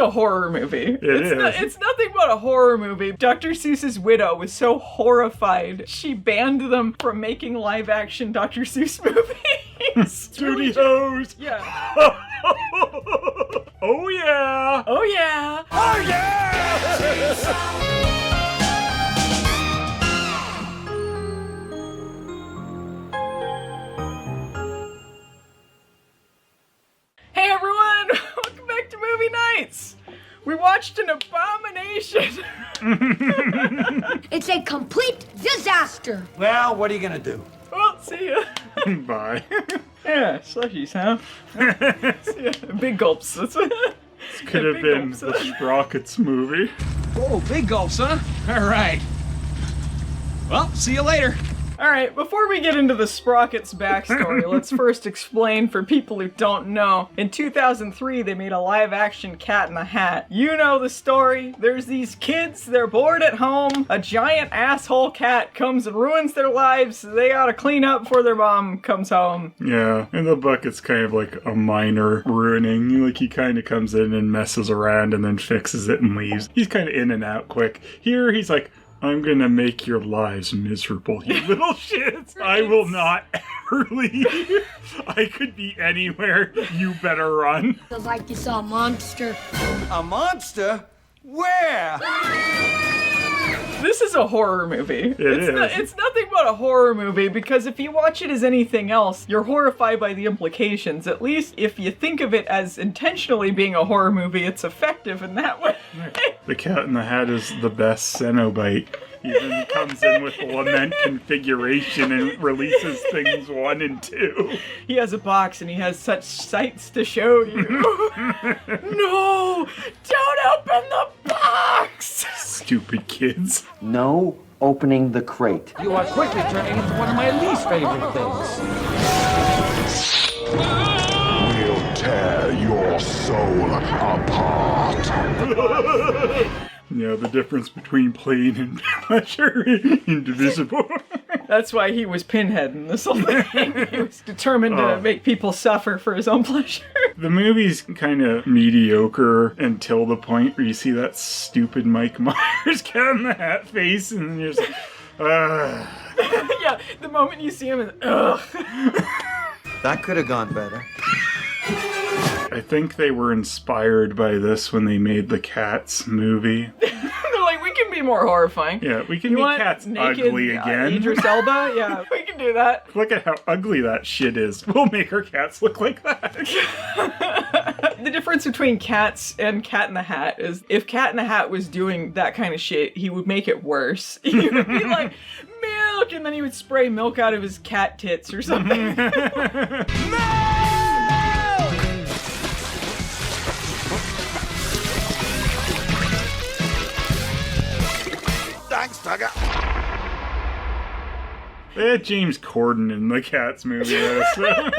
a horror movie. It's nothing but a horror movie. Dr. Seuss's widow was so horrified, she banned them from making live-action Dr. Seuss movies. Studios! Yeah. Oh yeah! Oh yeah! Oh yeah! Hey everyone! Welcome back to Movie Nights! We watched an abomination! It's a complete disaster! Well, what are you gonna do? Well, see ya! Bye. Yeah, slushies, huh? See ya. Big gulps. This Could have been the Sprockets movie. Oh, big gulps, huh? All right. Well, see you later. Alright, before we get into the Sprockets backstory, let's first explain for people who don't know. In 2003, they made a live-action Cat in the Hat. You know the story. There's these kids, they're bored at home, a giant asshole cat comes and ruins their lives, they gotta clean up before their mom comes home. Yeah, in the book it's kind of like a minor ruining. Like he kind of comes in and messes around and then fixes it and leaves. He's kind of in and out quick. Here he's like, I'm gonna make your lives miserable, you little shits. I will not ever leave. I could be anywhere. You better run. Feels like you saw a monster. A monster? Where? This is a horror movie. It's nothing but a horror movie because if you watch it as anything else, you're horrified by the implications. At least if you think of it as intentionally being a horror movie, it's effective in that way. The Cat in the Hat is the best Cenobite. Even comes in with lament configuration and releases things 1 and 2. He has a box and he has such sights to show you. No! Don't open the box! Stupid kids. No opening the crate. You are quickly turning into one of my least favorite things. We'll tear your soul apart. You know, the difference between pain and pleasure, indivisible. That's why he was Pinhead in this whole thing. He was determined to make people suffer for his own pleasure. The movie's kind of mediocre until the point where you see that stupid Mike Myers Cat in the Hat face and you're just like, Yeah, the moment you see him, it's, ugh. That could have gone better. I think they were inspired by this when they made the Cats movie. They're like, we can be more horrifying. Yeah, we can You make want cats naked, ugly again. Idris Elba? Yeah, we can do that. Look at how ugly that shit is. We'll make our cats look like that. The difference between Cats and Cat in the Hat is if Cat in the Hat was doing that kind of shit, he would make it worse. He would be like, milk, and then he would spray milk out of his cat tits or something. Thanks, Tugger. They had James Corden in the Cats movie, though, so.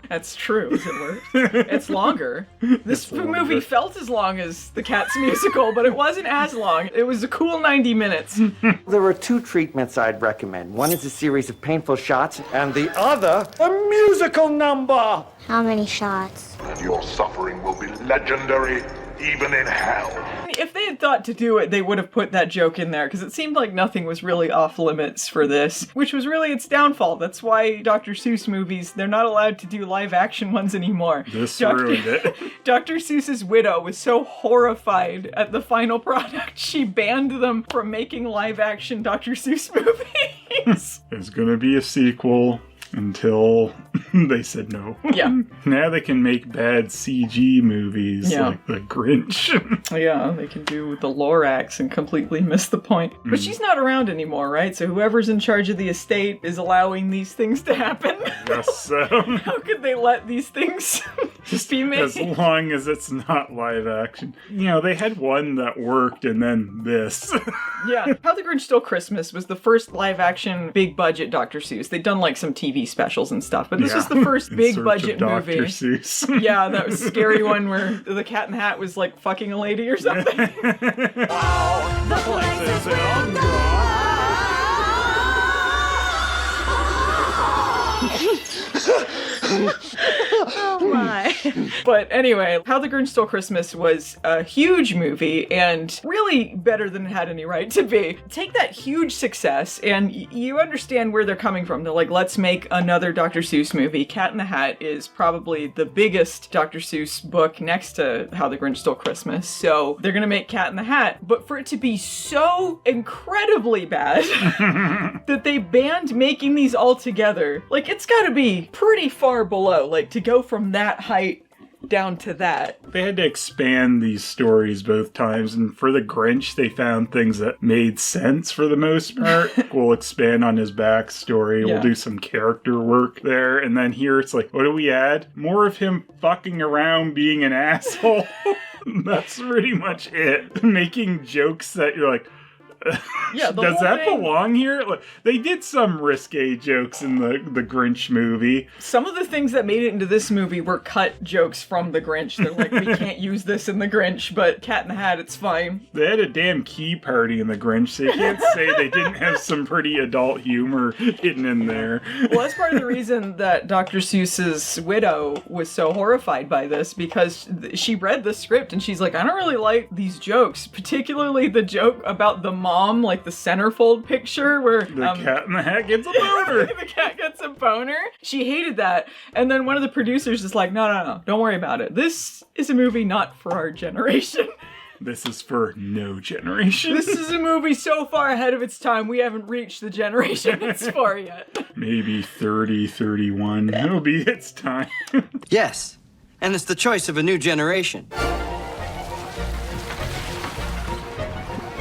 That's true. It works. It's longer. This movie felt as long as the Cats musical, but it wasn't as long. It was a cool 90 minutes. There are 2 treatments I'd recommend. One is a series of painful shots, and the other, a musical number. How many shots? And your suffering will be legendary, even in hell. If they had thought to do it, they would have put that joke in there, because it seemed like nothing was really off limits for this, which was really its downfall. That's why Dr. Seuss movies, they're not allowed to do live-action ones anymore. This ruined it. Dr. Seuss's widow was so horrified at the final product, she banned them from making live-action Dr. Seuss movies. There's gonna be a sequel. Until they said no. Yeah. Now they can make bad CG movies like The Grinch. Yeah, they can do the Lorax and completely miss the point. But she's not around anymore, right? So whoever's in charge of the estate is allowing these things to happen. Yes. How could they let these things just be made? As long as it's not live action. You know, they had one that worked and then this. Yeah. How the Grinch Stole Christmas was the first live action big budget Dr. Seuss. They'd done like some TV specials and stuff, but this was the first big budget movie. Dr. Seuss. Yeah, that was a scary one where the Cat in the Hat was like fucking a lady or something. Oh, the places we'll go. Oh my. But anyway, How the Grinch Stole Christmas was a huge movie and really better than it had any right to be. Take that huge success and you understand where they're coming from. They're like, let's make another Dr. Seuss movie. Cat in the Hat is probably the biggest Dr. Seuss book next to How the Grinch Stole Christmas. So they're gonna make Cat in the Hat, but for it to be so incredibly bad that they banned making these all together, like it's gotta be pretty far below, like to go from that height down to that. They had to expand these stories both times, and for the Grinch, they found things that made sense for the most part. We'll expand on his backstory, Yeah. we'll do some character work there, and then here it's like, what do we add? More of him fucking around being an asshole. That's pretty much it. Making jokes that you're like, Yeah, the does whole that thing- belong here? Like, they did some risque jokes in the Grinch movie. Some of the things that made it into this movie were cut jokes from the Grinch. They're like, we can't use this in the Grinch, but Cat in the Hat, it's fine. They had a damn key party in the Grinch, so you can't say they didn't have some pretty adult humor hidden in there. Well, that's part of the reason that Dr. Seuss's widow was so horrified by this, because she read the script and she's like, I don't really like these jokes, particularly the joke about the mom, like the centerfold picture where The Cat in the Hat gets a boner. the cat gets a boner. She hated that. And then one of the producers is like, no, don't worry about it. This is a movie not for our generation. This is for no generation. This is a movie so far ahead of its time, we haven't reached the generation it's for yet. Maybe 30, 31. It'll be its time. Yes, and it's the choice of a new generation.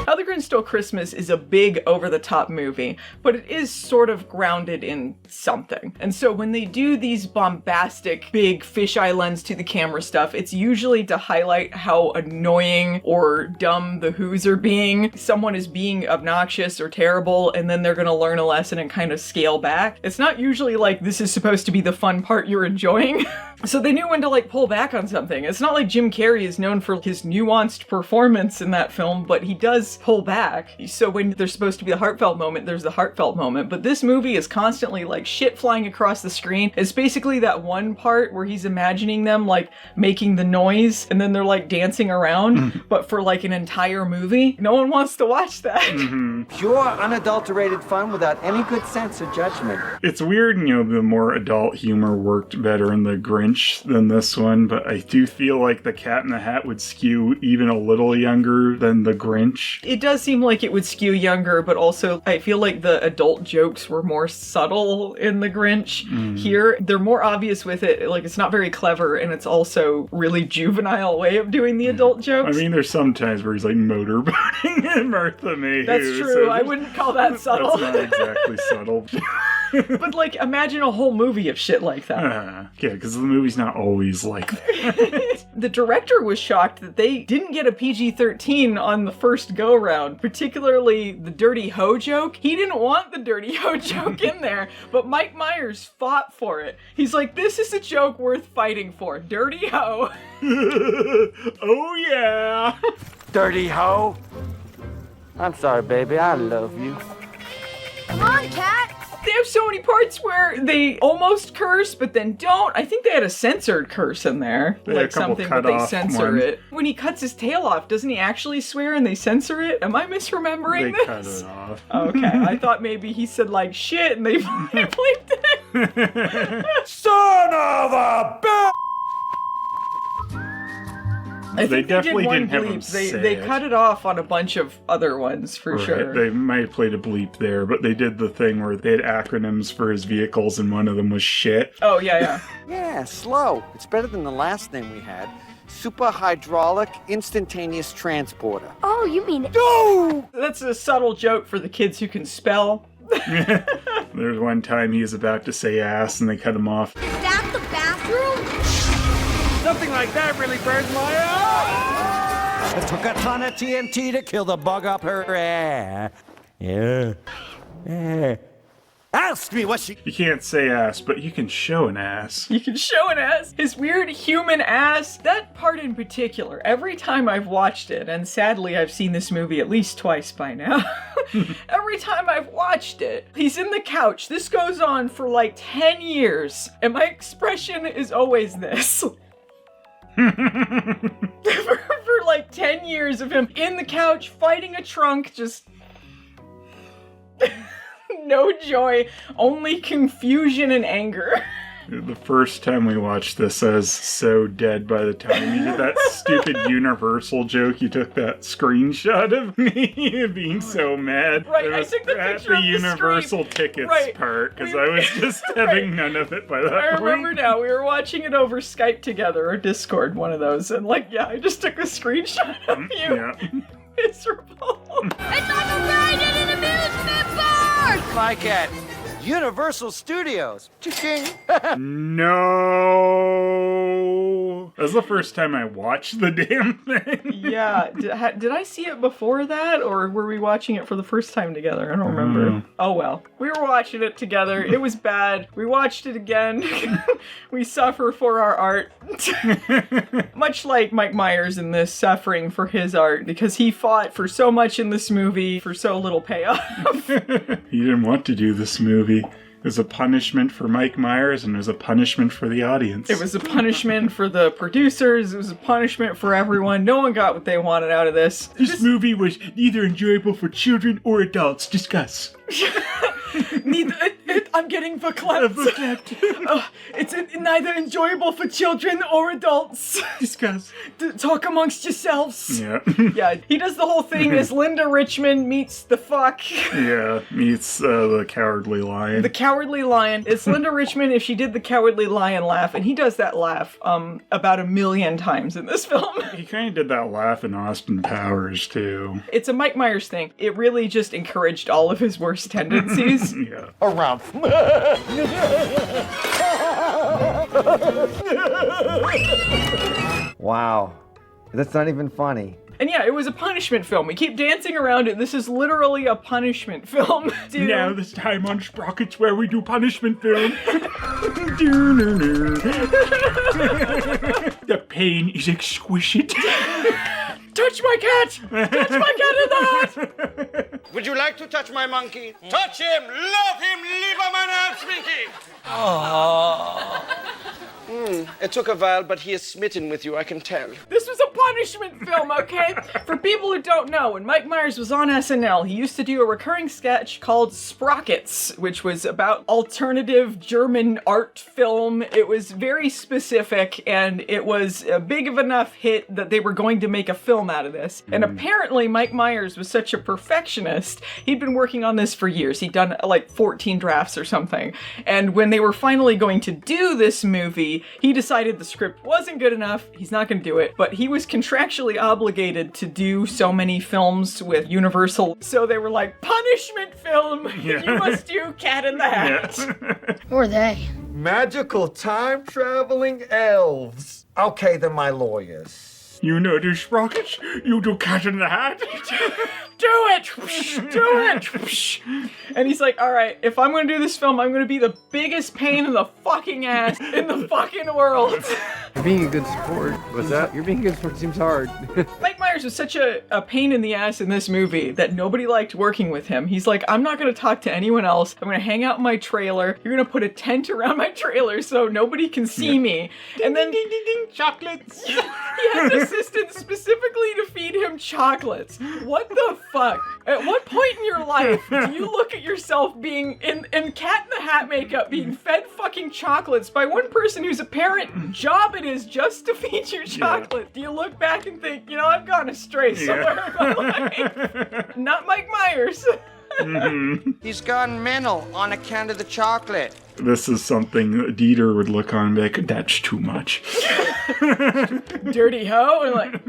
How the Grinch Stole Christmas is a big over-the-top movie, but it is sort of grounded in something. And so when they do these bombastic, big fisheye lens to the camera stuff, it's usually to highlight how annoying or dumb the Who's are being. Someone is being obnoxious or terrible, and then they're gonna learn a lesson and kind of scale back. It's not usually like, this is supposed to be the fun part you're enjoying. So they knew when to like pull back on something. It's not like Jim Carrey is known for his nuanced performance in that film, but he does pull back. So when there's supposed to be the heartfelt moment, there's the heartfelt moment. But this movie is constantly like shit flying across the screen. It's basically that one part where he's imagining them like making the noise and then they're like dancing around, but for like an entire movie. No one wants to watch that. Pure, unadulterated fun without any good sense or judgment. It's weird, the more adult humor worked better in the Grinch than this one, but I do feel like the Cat in the Hat would skew even a little younger than the Grinch. It does seem like it would skew younger, but also I feel like the adult jokes were more subtle in the Grinch. Here, they're more obvious with it. Like, it's not very clever, and it's also really juvenile way of doing the adult I jokes. mean, there's some times where he's like motorboating and Martha Mayhew. That's true. I wouldn't call that subtle. That's not exactly subtle. But, like, imagine a whole movie of shit like that. Yeah, because the movie's not always like that. The director was shocked that they didn't get a PG-13 on the first go-round, particularly the dirty hoe joke. He didn't want the dirty hoe joke in there, but Mike Myers fought for it. He's like, this is a joke worth fighting for. Dirty hoe. Oh, yeah. Dirty hoe. I'm sorry, baby. I love you. Come on, cat. They have so many parts where they almost curse, but then don't. I think they had a censored curse in there. They had like a couple something, cut but they off censor ones. it. When he cuts his tail off, doesn't he actually swear and they censor it? Am I misremembering They this? cut it off. Okay, I thought maybe he said like shit and they bleeped it. Son of a bitch! I think definitely did one didn't have him bleep. say They it. cut it off on a bunch of other ones for Right, sure. They might have played a bleep there, but they did the thing where they had acronyms for his vehicles, and one of them was shit. Oh yeah. Yeah, slow. It's better than the last name we had. Super hydraulic instantaneous transporter. Oh, you mean No! That's a subtle joke for the kids who can spell. There's one time he was about to say ass, and they cut him off. is that the bathroom? Something like that really burns my eye! It took a ton of TNT to kill the bug up her ass. Yeah. Ask me what she... You can't say ass, but you can show an ass. You can show an ass. His weird human ass. That part in particular, every time I've watched it, and sadly I've seen this movie at least twice by now. Every time I've watched it, he's in the couch. This goes on for like 10 years, and my expression is always this. for like 10 years of him in the couch fighting a trunk, just no joy, only confusion and anger. The first time we watched this, I was so dead by the time you did that stupid Universal joke. You took that screenshot of me being so mad. Right, It I was took the at picture the of the Universal screen. tickets Right. part, because We- I was just having none of it by that I point. remember now, we were watching it over Skype together, or Discord, one of those, and like, yeah, I just took a screenshot of you. Yeah. Miserable. It's like a ride in an amusement park! Like at Universal Studios. Cha-ching. No. That was the first time I watched the damn thing. Yeah, did I see it before that, or were we watching it for the first time together? I don't remember. Oh well. We were watching it together. It was bad. We watched it again. We suffer for our art. Much like Mike Myers in this, suffering for his art, because he fought for so much in this movie for so little payoff. He didn't want to do this movie. It was a punishment for Mike Myers, and it was a punishment for the audience. It was a punishment for the producers. It was a punishment for everyone. No one got what they wanted out of this. This movie was neither enjoyable for children or adults. Discuss. I'm getting verklempt. It's neither enjoyable for children or adults. Discuss. Talk amongst yourselves. Yeah. Yeah, he does the whole thing as Linda Richmond meets the fuck. Yeah, meets the Cowardly Lion. The Cowardly Lion. It's Linda Richmond if she did the Cowardly Lion laugh, and he does that laugh about 1 million times in this film. He kind of did that laugh in Austin Powers, too. It's a Mike Myers thing. It really just encouraged all of his worst tendencies. Yeah. Around. Wow. That's not even funny. And yeah, it was a punishment film. We keep dancing around it. This is literally a punishment film. Dude. Now this time on Sprockets where we do punishment film. The pain is exquisite. Touch my cat! Touch my cat in the heart! Would you like to touch my monkey? Touch him! Love him! Leave him an arm, Sminky! It took a while, but he is smitten with you, I can tell. This was a punishment film, okay? For people who don't know, when Mike Myers was on SNL, he used to do a recurring sketch called Sprockets, which was about alternative German art film. It was very specific, and it was a big of enough hit that they were going to make a film out of this. And apparently Mike Myers was such a perfectionist, he'd been working on this for years. He'd done like 14 drafts or something. And when they were finally going to do this movie, he decided the script wasn't good enough, he's not going to do it, but he was contractually obligated to do so many films with Universal, so they were like, punishment film! Yeah. You must do Cat in the Hat! Yeah. Who are they? Magical time-traveling elves. Okay, they're my lawyers. You know do Sprockets? You do Cat in the Hat? Do it! Do it! And he's like, alright, if I'm gonna do this film, I'm gonna be the biggest pain in the fucking ass in the fucking world. You're being a good sport. What's that? You're being a good sport. Seems hard. Mike Myers was such a pain in the ass in this movie that nobody liked working with him. He's like, I'm not gonna talk to anyone else. I'm gonna hang out in my trailer. You're gonna put a tent around my trailer so nobody can see me. And then ding, ding, ding, chocolates. He had an assistant specifically to feed him chocolates. What the fuck? At what point in your life do you look at yourself being in Cat in the Hat makeup being fed fucking chocolates by one person whose apparent job it is just to feed you chocolate? Do you look back and think, you know, I've gone astray somewhere in my life? Not Mike Myers. He's gone mental on account of the chocolate. This is something that Dieter would look on and be like, that's too much. Dirty hoe, and like,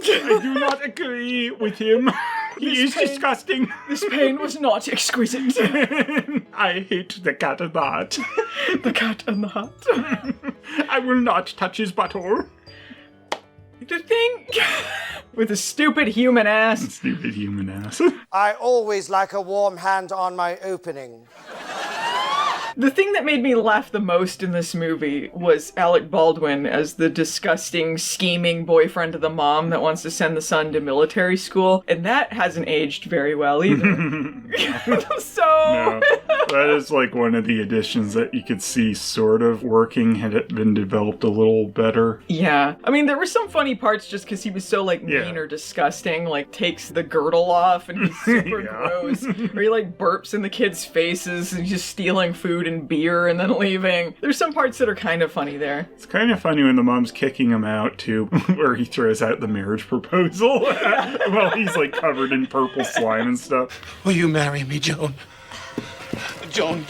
I do not agree with him. He is disgusting. this pain was not exquisite. I hate the Cat in the Hat. The Cat in the Hat. I will not touch his butthole. The thing with a stupid human ass. Stupid human ass. I always like a warm hand on my opening. The thing that made me laugh the most in this movie was Alec Baldwin as the disgusting, scheming boyfriend of the mom that wants to send the son to military school, and that hasn't aged very well either. No, that is like one of the additions that you could see sort of working had it been developed a little better. Yeah. I mean, there were some funny parts just because he was so, like, mean or disgusting, like, takes the girdle off and he's super gross, or he, like, burps in the kids' faces and he's just stealing food and beer and then leaving. There's some parts that are kind of funny there. It's kind of funny when the mom's kicking him out, too, where he throws out the marriage proposal while he's, like, covered in purple slime and stuff. Will you marry me, Joan? Joan.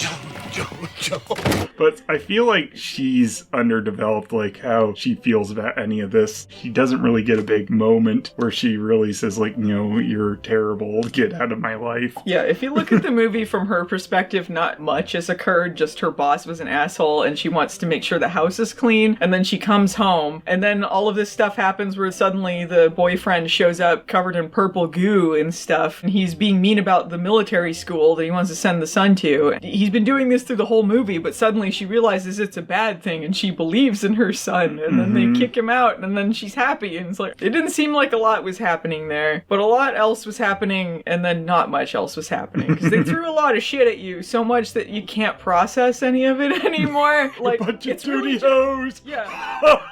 But I feel like she's underdeveloped, like how she feels about any of this. She doesn't really get a big moment where she really says, like, you know, you're terrible, get out of my life. Yeah, if you look at the movie from her perspective, not much has occurred, just her boss was an asshole and she wants to make sure the house is clean, and then she comes home, and then all of this stuff happens where suddenly the boyfriend shows up covered in purple goo and stuff, and he's being mean about the military school that he wants to send the son to. He's been doing this through the whole movie, but suddenly she realizes it's a bad thing and she believes in her son, and then they kick him out, and then she's happy, and it's like, it didn't seem like a lot was happening there, but a lot else was happening, and then not much else was happening, because they threw a lot of shit at you, so much that you can't process any of it anymore. Like, it's really hoes. Yeah.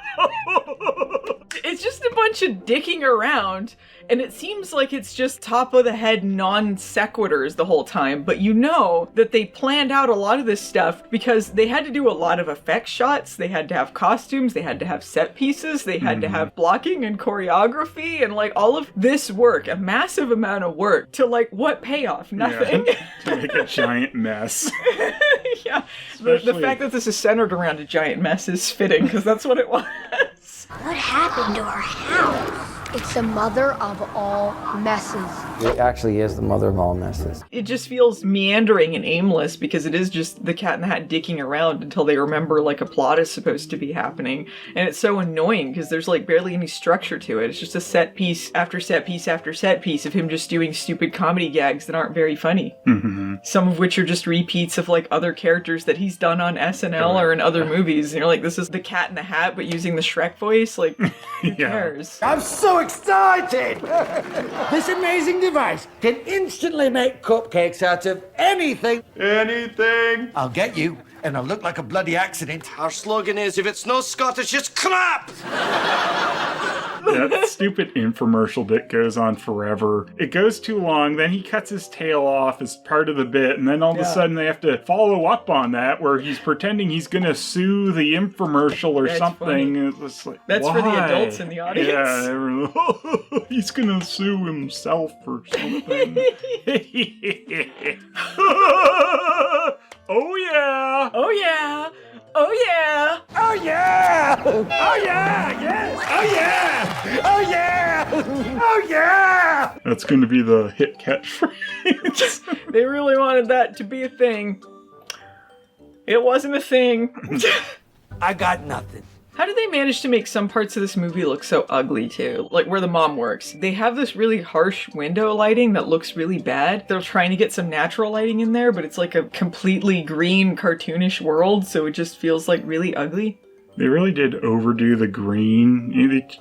It's just a bunch of dicking around, and it seems like it's just top of the head non sequiturs the whole time, but you know that they planned out a lot of this stuff because they had to do a lot of effect shots, they had to have costumes, they had to have set pieces, they had to have blocking and choreography, and like all of this work, a massive amount of work, to like what payoff? Nothing. Yeah, to make a giant mess. Yeah. The fact that this is centered around a giant mess is fitting, because that's what it was. What happened to our house? It's the mother of all messes. It actually is the mother of all messes. It just feels meandering and aimless because it is just the Cat in the Hat dicking around until they remember like a plot is supposed to be happening. And it's so annoying because there's like barely any structure to it. It's just a set piece after set piece after set piece of him just doing stupid comedy gags that aren't very funny. Some of which are just repeats of like other characters that he's done on SNL or in other movies. And you're like, this is the Cat in the Hat but using the Shrek voice? Like, who cares? I'm so excited! This amazing device can instantly make cupcakes out of anything. Anything. I'll get you, and I'll look like a bloody accident. Our slogan is, if it's no Scottish, it's crap! That stupid infomercial bit goes on forever. It goes too long, then he cuts his tail off as part of the bit, and then all of a sudden they have to follow up on that where he's pretending he's gonna sue the infomercial or something. It's like, that's why? for the adults in the audience. Yeah, everyone, he's gonna sue himself or something. Oh yeah! Oh yeah! Oh yeah! Oh yeah! Oh yeah! Yes! Oh yeah! Oh yeah! Oh yeah! That's going to be the hit catchphrase. They really wanted that to be a thing. It wasn't a thing. I got nothing. How did they manage to make some parts of this movie look so ugly too? Like where the mom works. They have this really harsh window lighting that looks really bad. They're trying to get some natural lighting in there, but it's like a completely green, cartoonish world, so it just feels like really ugly. They really did overdo the green.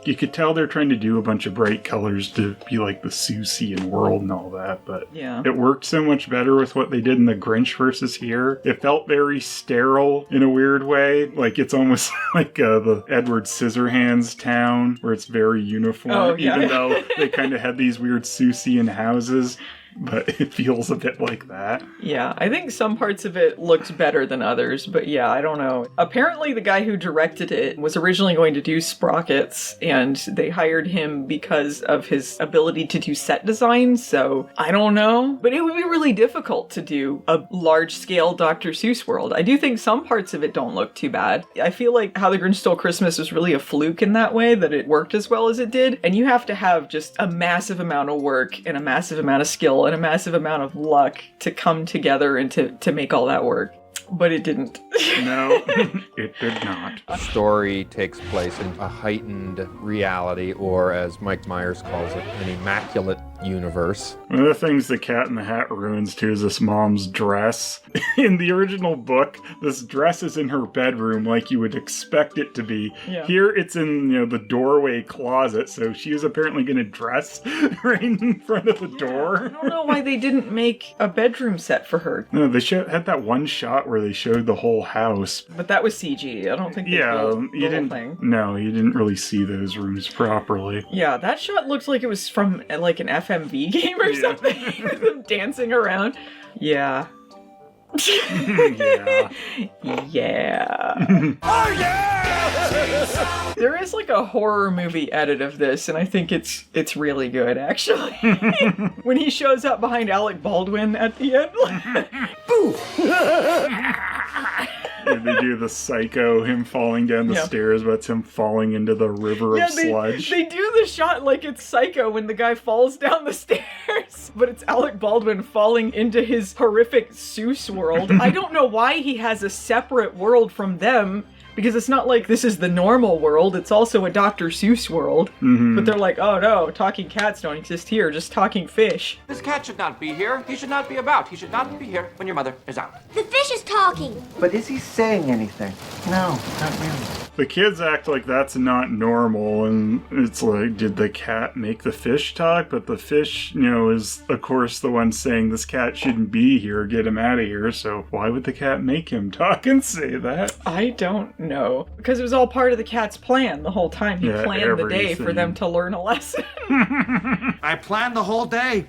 You could tell they're trying to do a bunch of bright colors to be like the Seussian world and all that, but yeah, it worked so much better with what they did in the Grinch versus here. It felt very sterile in a weird way. Like it's almost like the Edward Scissorhands town, where it's very uniform, even though they kind of had these weird Seussian houses. But it feels a bit like that. Yeah, I think some parts of it looked better than others, but yeah, I don't know. Apparently the guy who directed it was originally going to do Sprockets, and they hired him because of his ability to do set design, so I don't know. But it would be really difficult to do a large-scale Dr. Seuss world. I do think some parts of it don't look too bad. I feel like How the Grinch Stole Christmas was really a fluke in that way, that it worked as well as it did, and you have to have just a massive amount of work and a massive amount of skill and a massive amount of luck to come together and to make all that work. But it didn't. No, it did not. The story takes place in a heightened reality, or as Mike Myers calls it, an immaculate universe. One of the things the Cat in the Hat ruins too is this mom's dress. In the original book, this dress is in her bedroom like you would expect it to be. Yeah. Here it's in, the doorway closet, so she is apparently going to dress right in front of the door. I don't know why they didn't make a bedroom set for her. No, they had that one shot where they showed the whole house. But that was CG. I don't think they built the whole thing. No, you didn't really see those rooms properly. Yeah, that shot looks like it was from like an FMV game or something. With them dancing around. Yeah. Yeah. Yeah. Oh, yeah! There is like a horror movie edit of this, and I think it's really good, actually. When he shows up behind Alec Baldwin at the end, They do the Psycho, him falling down the stairs, but it's him falling into the river of sludge. They do the shot like it's Psycho when the guy falls down the stairs, but it's Alec Baldwin falling into his horrific Seuss world. I don't know why he has a separate world from them, because it's not like this is the normal world, it's also a Dr. Seuss world. But they're like, oh no, talking cats don't exist here, just talking fish. This cat should not be here. He should not be about. He should not be here when your mother is out. The fish is talking. But is he saying anything? No, not really. The kids act like that's not normal, and it's like, did the cat make the fish talk? But the fish, is of course the one saying this cat shouldn't be here, get him out of here, so why would the cat make him talk and say that? I don't know. Because it was all part of the cat's plan the whole time. He planned the day for them to learn a lesson. I planned the whole day.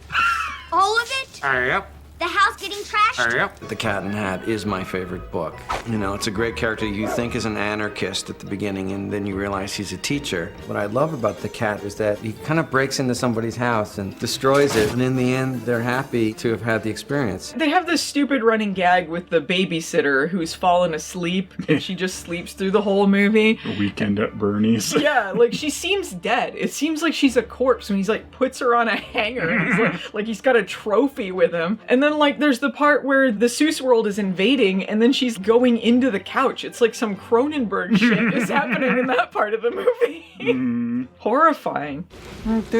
All of it? Yep. The house getting trashed? Yep. The Cat in the Hat is my favorite book. It's a great character you think is an anarchist at the beginning, and then you realize he's a teacher. What I love about the cat is that he kind of breaks into somebody's house and destroys it, and in the end, they're happy to have had the experience. They have this stupid running gag with the babysitter who's fallen asleep, and she just sleeps through the whole movie. A Weekend at Bernie's. Yeah, like she seems dead. It seems like she's a corpse when he's like puts her on a hanger, and he's like he's got a trophy with him. And then like there's the part where the Seuss world is invading, and then she's going into the couch. It's like some Cronenberg shit is happening in that part of the movie. Horrifying. Not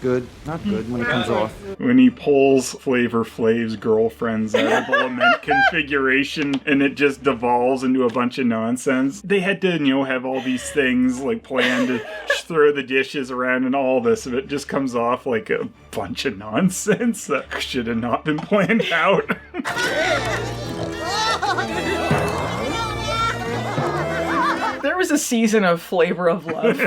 good. Not good when it comes off. When he pulls Flavor Flav's girlfriend's out of lament configuration, and it just devolves into a bunch of nonsense. They had to, have all these things like planned to throw the dishes around and all this, and it just comes off like a bunch of nonsense that should have not been planned out. There was a season of Flavor of Love.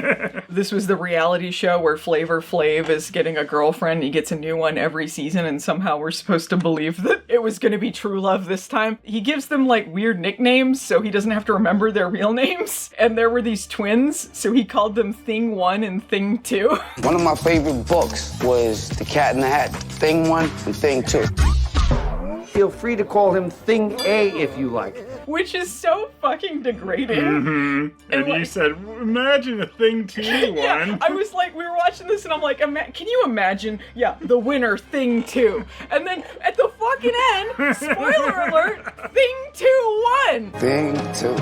This was the reality show where Flavor Flav is getting a girlfriend. He gets a new one every season, and somehow we're supposed to believe that it was going to be true love this time. He gives them like weird nicknames so he doesn't have to remember their real names. And there were these twins, so he called them Thing 1 and Thing 2. One of my favorite books was The Cat in the Hat, Thing 1 and Thing 2. Feel free to call him Thing A if you like. Which is so fucking degrading. And you said, imagine a Thing 2 one. Yeah, I was like, we were watching this and I'm like, can you imagine? Yeah, the winner, Thing 2. And then at the fucking end, spoiler alert, Thing 2 won. Thing 2.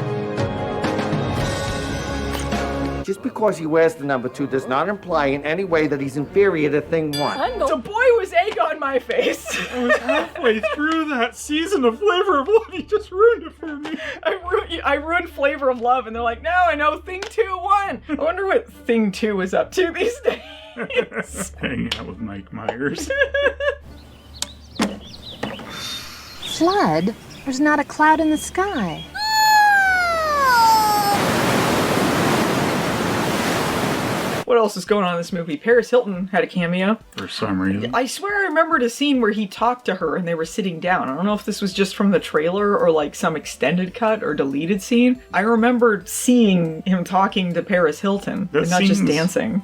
Just because he wears the number 2 does not imply in any way that he's inferior to Thing 1. The boy was egg on my face. I was halfway through that season of Flavor of Love. You just ruined it for me. I ruined Flavor of Love, and they're like, now I know Thing 2 won. I wonder what Thing 2 is up to these days. Hanging out with Mike Myers. Flood? There's not a cloud in the sky. What else is going on in this movie? Paris Hilton had a cameo. For some reason. I swear I remembered a scene where he talked to her and they were sitting down. I don't know if this was just from the trailer or like some extended cut or deleted scene. I remembered seeing him talking to Paris Hilton and not just dancing.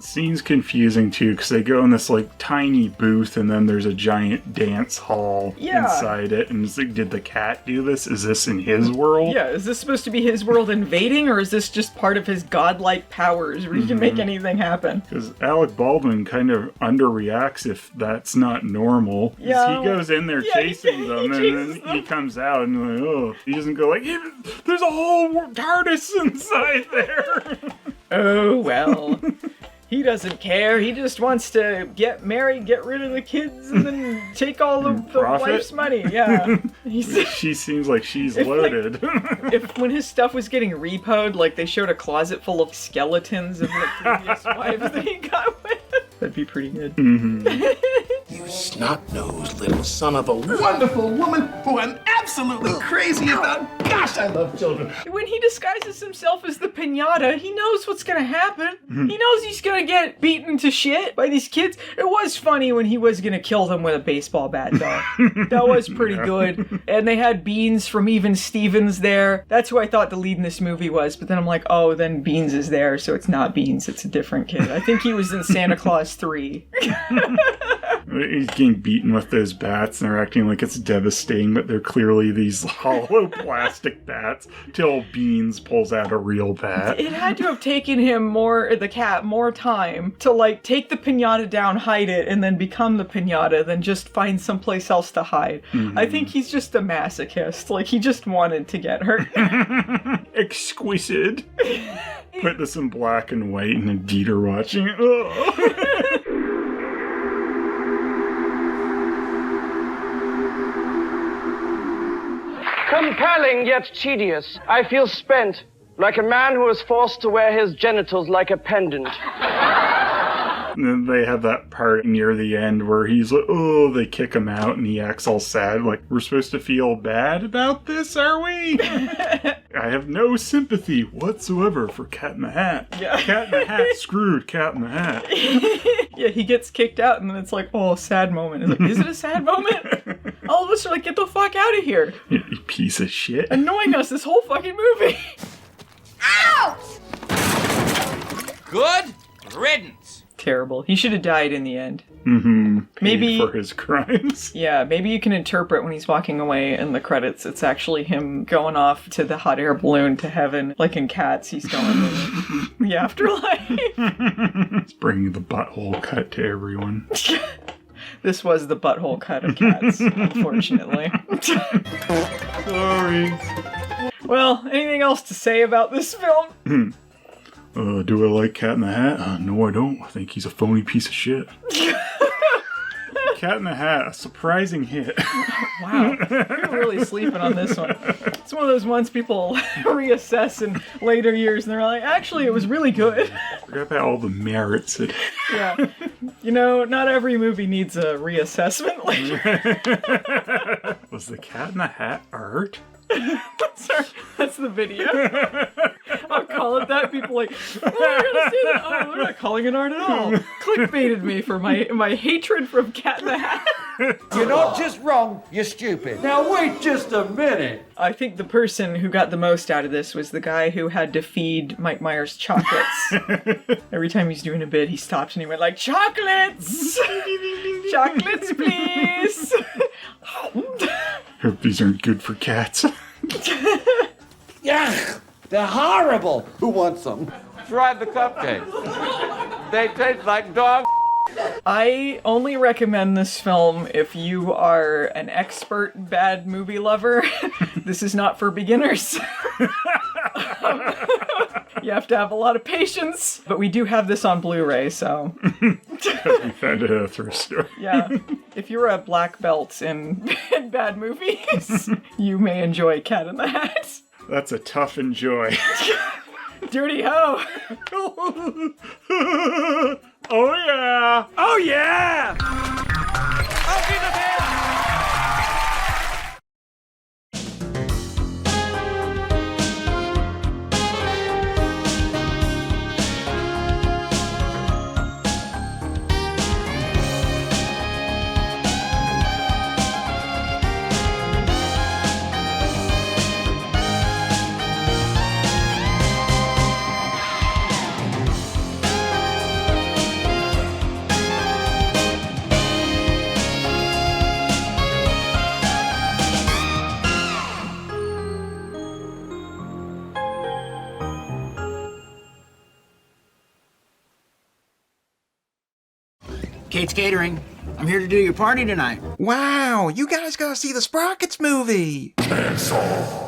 Scene's confusing too because they go in this like tiny booth and then there's a giant dance hall inside it, and it's like, did the cat do this? Is this in his world? Yeah, is this supposed to be his world invading, or is this just part of his godlike powers where he can make anything happen? Because Alec Baldwin kind of underreacts if that's not normal. Yeah, he goes in there chasing them, and then he comes out and like, oh, he doesn't go like, hey, there's a whole TARDIS inside there. Oh, well. He doesn't care. He just wants to get married, get rid of the kids, and then take all the wife's money. Yeah. She seems like she's loaded. If when his stuff was getting repoed, like they showed a closet full of skeletons of the previous wives that he got with, that'd be pretty good. You snot-nosed little son of a wonderful woman who I'm absolutely crazy about. Gosh, I love children. When he disguises himself as the piñata, he knows what's gonna happen. He knows he's gonna get beaten to shit by these kids. It was funny when he was gonna kill them with a baseball bat, though. That was pretty good. And they had Beans from Even Stevens there. That's who I thought the lead in this movie was, but then I'm like, oh, then Beans is there, so it's not Beans, it's a different kid. I think he was in Santa Claus 3. He's getting beaten with those bats, and they're acting like it's devastating, but they're clearly these hollow plastic bats, till Beans pulls out a real bat. It had to have taken him the cat, more time to, like, take the piñata down, hide it, and then become the piñata than just find someplace else to hide. I think he's just a masochist. Like, he just wanted to get hurt. Exquisite. Put this in black and white, and then Dieter watching it. Compelling yet tedious. I feel spent, like a man who is forced to wear his genitals like a pendant. And then they have that part near the end where he's like, oh, they kick him out and he acts all sad. Like, we're supposed to feel bad about this, are we? I have no sympathy whatsoever for Cat in the Hat. Yeah. Cat in the Hat screwed Cat in the Hat. Yeah, he gets kicked out and then it's like, oh, sad moment. It's like, is it a sad moment? All of us are like, get the fuck out of here. You piece of shit. Annoying us this whole fucking movie. Ouch! Good riddance. Terrible. He should have died in the end. Maybe for his crimes. Yeah, maybe you can interpret when he's walking away in the credits, it's actually him going off to the hot air balloon to heaven. Like in Cats, he's going to the afterlife. It's bringing the butthole cut to everyone. This was the butthole cut of Cats, unfortunately. Sorry. Well, anything else to say about this film? Do I like Cat in the Hat? No, I don't. I think he's a phony piece of shit. Cat in the Hat, a surprising hit. Wow, you're really sleeping on this one. It's one of those ones people reassess in later years and they're like, actually, it was really good. Forgot about all the merits. Yeah. You know, not every movie needs a reassessment later. Was the Cat in the Hat art? That's the video. I'll call it that. People like, oh, you're gonna say that? Oh, they're not calling it art at all. Clickbaited me for my hatred from Cat in the Hat. You're not just wrong, you're stupid. Now wait just a minute. I think the person who got the most out of this was the guy who had to feed Mike Myers chocolates. Every time he's doing a bit, he stopped and he went like, chocolates! Chocolates, please! Hope these aren't good for cats. Yeah, they're horrible. Who wants some? Try the cupcakes. They taste like dog. I only recommend this film if you are an expert bad movie lover. This is not for beginners. You have to have a lot of patience, but we do have this on Blu-ray, so... We found it at a thrift store. Yeah. If you're a black belt in bad movies, you may enjoy Cat in the Hat. That's a tough enjoy. Dirty ho! Oh yeah! Oh yeah! I'll be the man! Kate's Catering. I'm here to do your party tonight. Wow, you guys gotta see the Sprockets movie. Cancel.